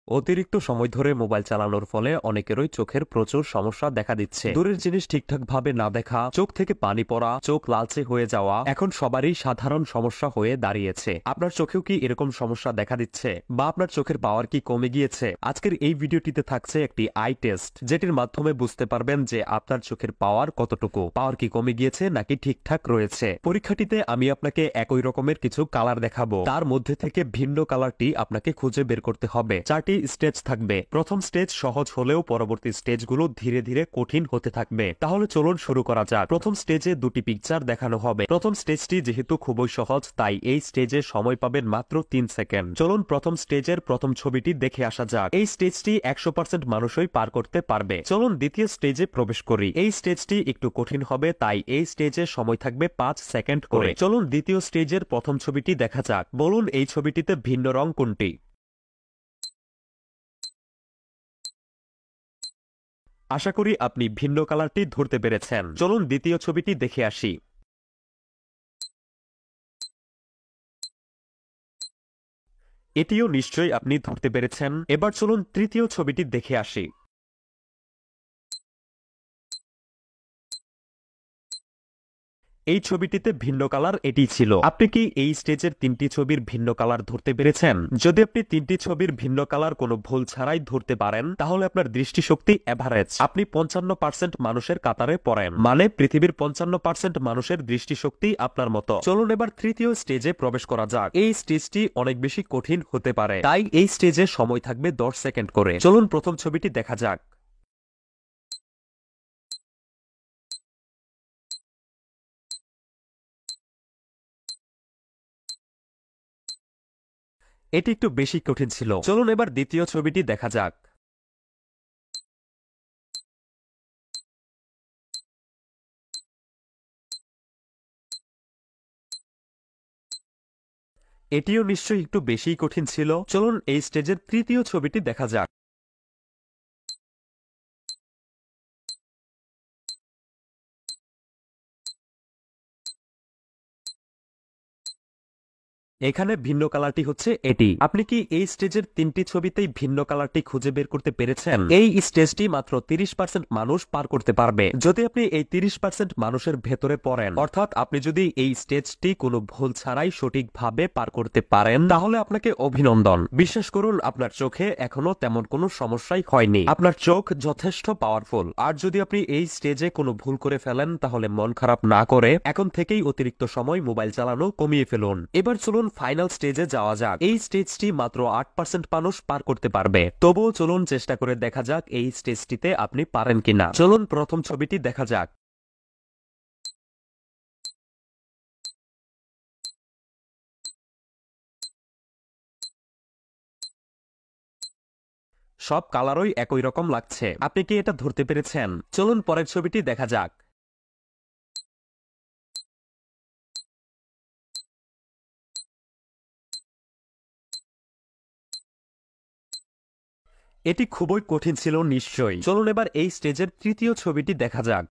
অতিরিক্ত সময় ধরে মোবাইল চালানোর ফলে অনেকেরই চোখের প্রচুর সমস্যা দেখা দিচ্ছে। দূরের জিনিস ঠিকঠাকভাবে না দেখা, চোখ থেকে পানি পড়া, চোখ লালচে হয়ে যাওয়া এখন সবারই সাধারণ সমস্যা হয়ে দাঁড়িয়েছে। আপনার চোখেও কি এরকম সমস্যা দেখা দিচ্ছে, বা আপনার চোখের পাওয়ার কি কমে গিয়েছে? আজকের এই ভিডিওটিতে থাকছে একটি আই টেস্ট, যেটির মাধ্যমে বুঝতে পারবেন যে আপনার চোখের পাওয়ার কতটুকু, পাওয়ার কি কমে গিয়েছে নাকি ঠিকঠাক রয়েছে। পরীক্ষাটিতে আমি আপনাকে একই রকমের কিছু কালার দেখাবো, তার মধ্যে থেকে ভিন্ন কালারটি আপনাকে খুঁজে বের করতে হবে। চারটি স্টেজ থাকবে। প্রথম স্টেজ সহজ হলেও পরবর্তী স্টেজগুলো ধীরে ধীরে কঠিন হতে থাকবে। তাহলে চলুন শুরু করা যাক। প্রথম স্টেজে দুটি পিকচার দেখানো হবে। প্রথম স্টেজটি যেহেতু খুবই সহজ, তাই এই স্টেজে সময় পাবেন মাত্র 3 সেকেন্ড। চলুন প্রথম স্টেজের প্রথম ছবিটি দেখে আসা যাক। এই স্টেজটি 100% মানুষই পার করতে পারবে। চলুন দ্বিতীয় স্টেজে প্রবেশ করি। এই স্টেজটি একটু কঠিন হবে, তাই এই স্টেজে সময় থাকবে 5 সেকেন্ড করে। চলুন দ্বিতীয় স্টেজের প্রথম ছবিটি দেখা যাক। বলুন এই ছবিটিতে ভিন্ন রং কোনটি? আশা করি আপনি ভিন্ন কালারটি ধরতে পেরেছেন। চলুন দ্বিতীয় ছবিটি দেখে আসি। এটিও নিশ্চয়ই আপনি ধরতে পেরেছেন। এবার চলুন তৃতীয় ছবিটি দেখে আসি। এই ছবিটিতে ভিন্ন কালার এটি ছিল। আপনি কি এই স্টেজের তিনটি ছবির ভিন্ন কালার ধরতে পেরেছেন? যদি আপনি তিনটি ছবির ভিন্ন কালার কোনো ভুল ছাড়াই ধরতে পারেন, তাহলে আপনার দৃষ্টিশক্তি এভারেজ। আপনি 55% মানুষের কাতারে পড়েন, মানে পৃথিবীর 55% মানুষের দৃষ্টিশক্তি আপনার মতো। চলুন এবার তৃতীয় স্টেজে প্রবেশ করা যাক। এই স্টেজটি অনেক বেশি কঠিন হতে পারে, তাই এই স্টেজে সময় থাকবে 10 সেকেন্ড করে। চলুন প্রথম ছবিটি দেখা যাক। এটি একটু বেশি কঠিন ছিল। চলুন এবার দ্বিতীয় ছবিটি দেখা যাক। এটিও নিশ্চয়ই একটু বেশিই কঠিন ছিল। চলুন এই স্টেজের তৃতীয় ছবিটি দেখা যাক। এখানে ভিন্ন কালারটি হচ্ছে এটি। আপনি কি এই স্টেজের তিনটি ছবিতেই ভিন্ন কালারটি খুঁজে বের করতে পেরেছেন? এই স্টেজটি মাত্র 30% মানুষ পার করতে পারবে। যদি আপনি এই 30% মানুষের ভেতরে পড়েন, অর্থাৎ আপনি যদি এই স্টেজটি কোনো ভুল ছাড়াই সঠিকভাবে পার করতে পারেন, তাহলে আপনাকে অভিনন্দন। বিশ্বাস করুন, আপনার চোখে এখনো তেমন কোনো সমস্যাই হয়নি। আপনার চোখ যথেষ্ট পাওয়ারফুল। আর যদি আপনি এই স্টেজে কোনো ভুল করে ফেলেন, তাহলে মন খারাপ না করে এখন থেকেই অতিরিক্ত সময় মোবাইল চালানো কমিয়ে ফেলুন। এবার চলুন ফাইনাল স্টেজে যাওয়া যাক। এই স্টেজটি মাত্র 8% মানুষ পার করতে পারবে। তবুও চলুন চেষ্টা করে দেখা যাক এই স্টেজটিতে আপনি পারেন কিনা। চলুন প্রথম ছবিটি দেখা যাক। সব কালারই একই রকম লাগছে। আপনি কি এটা ধরতে পেরেছেন? চলুন পরের ছবিটি দেখা যাক। এটি খুবই কঠিন ছিল নিশ্চয়ই। চলুন এবার এই স্টেজের তৃতীয় ছবিটি দেখা যাক।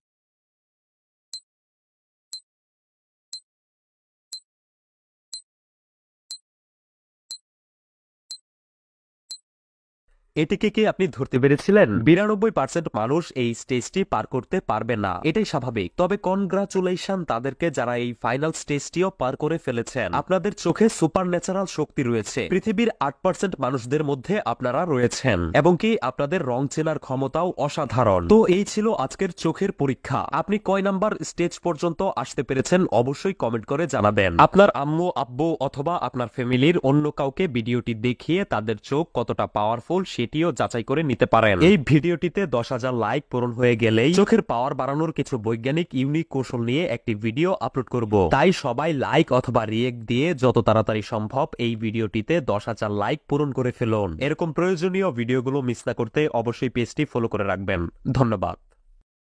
এটিকে কি আপনি ধরতে পেরেছিলেন? 92% মানুষ এই স্টেজটি পার করতে পারবে না। এটাই স্বাভাবিক। তবে কনগ্রাচুলেশন তাদেরকে যারা এই ফাইনাল স্টেজটিও পার করে ফেলেছেন। আপনাদের চোখে সুপার ন্যাচারাল শক্তি রয়েছে। পৃথিবীর 8% মানুষদের মধ্যে আপনারা রয়েছেন, এবং কি আপনাদের রং চেনার ক্ষমতাও অসাধারণ। তো এই ছিল আজকের চোখের পরীক্ষা। আপনি কয় নাম্বার স্টেজ পর্যন্ত আসতে পেরেছেন অবশ্যই কমেন্ট করে জানাবেন। আপনার আম্মু আব্বু অথবা আপনার ফ্যামিলির অন্য কাউকে ভিডিওটি দেখিয়ে তাদের চোখ কতটা পাওয়ারফুল সেটিও যাচাই করে নিতে পারেন। এই ভিডিওটিতে 10,000 লাইক পূরণ হয়ে গেলেই চোখের পাওয়ার বাড়ানোর কিছু বৈজ্ঞানিক ইউনিক কৌশল নিয়ে একটি ভিডিও আপলোড করব। তাই সবাই লাইক অথবা রিয়েক্ট দিয়ে যত তাড়াতাড়ি সম্ভব এই ভিডিওটিতে 10,000 লাইক পূরণ করে ফেলুন। এরকম প্রয়োজনীয় ভিডিওগুলো মিস না করতে অবশ্যই পেজটি ফলো করে রাখবেন। ধন্যবাদ।